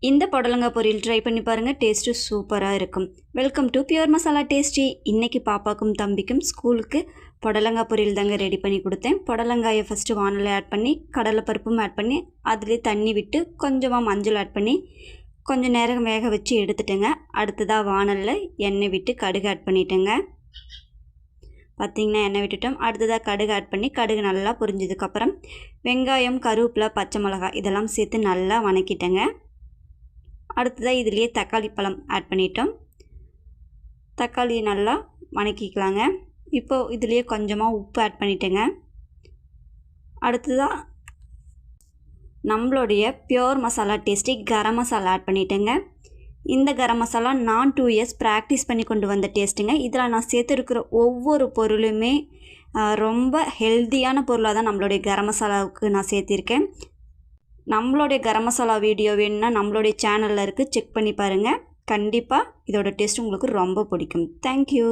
இந்த புடலங்காய் பொரியல் ட்ரை பண்ணி பாருங்கள், டேஸ்ட்டு சூப்பராக இருக்கும். Welcome to pure masala tasty. இன்றைக்கி பாப்பாக்கும் தம்பிக்கும் ஸ்கூலுக்கு புடலங்காய் பொரியல் தாங்க ரெடி பண்ணி கொடுத்தேன். புடலங்காயை ஃபஸ்ட்டு வானலில் ஆட் பண்ணி கடலைப்பருப்பும் ஆட் பண்ணி அதிலே தண்ணி விட்டு கொஞ்சமாக மஞ்சள் ஆட் பண்ணி கொஞ்சம் நேரம் வேக வச்சு எடுத்துட்டேங்க. அடுத்ததாக வானலில் எண்ணெய் விட்டு கடுகு ஆட் பண்ணிட்டேங்க. பார்த்திங்கன்னா எண்ணெய் விட்டுட்டோம். அடுத்ததாக கடுகு ஆட் பண்ணி கடுகு நல்லா பொரிஞ்சதுக்கப்புறம் வெங்காயம், கருவேப்பிலை, பச்சை மிளகாய் இதெல்லாம் சேர்த்து நல்லா வதக்கிட்டேங்க. அடுத்ததாக இதிலேயே தக்காளி பழம் ஆட் பண்ணிட்டோம். தக்காளி நல்லா வதக்கிக்கலாங்க. இப்போது இதிலேயே கொஞ்சமாக உப்பு ஆட் பண்ணிட்டேங்க. அடுத்ததாக நம்மளுடைய pure masala tasty garam masala add பண்ணிட்டேங்க. இந்த கரம் மசாலா நான் 2 இயர்ஸ் ப்ராக்டிஸ் பண்ணி கொண்டு வந்த டேஸ்ட்டுங்க. இதில் நான் சேர்த்துருக்கிற ஒவ்வொரு பொருளுமே ரொம்ப ஹெல்த்தியான பொருளாக தான் நம்மளுடைய கரம் மசாலாவுக்கு நான் சேர்த்திருக்கேன். நம்மளுடைய கரம் மசாலா வீடியோ வேணும்னா நம்மளுடைய சேனலில் இருக்குது, செக் பண்ணி பாருங்கள். கண்டிப்பாக இதோட டேஸ்ட் உங்களுக்கு ரொம்ப பிடிக்கும். தேங்க்யூ.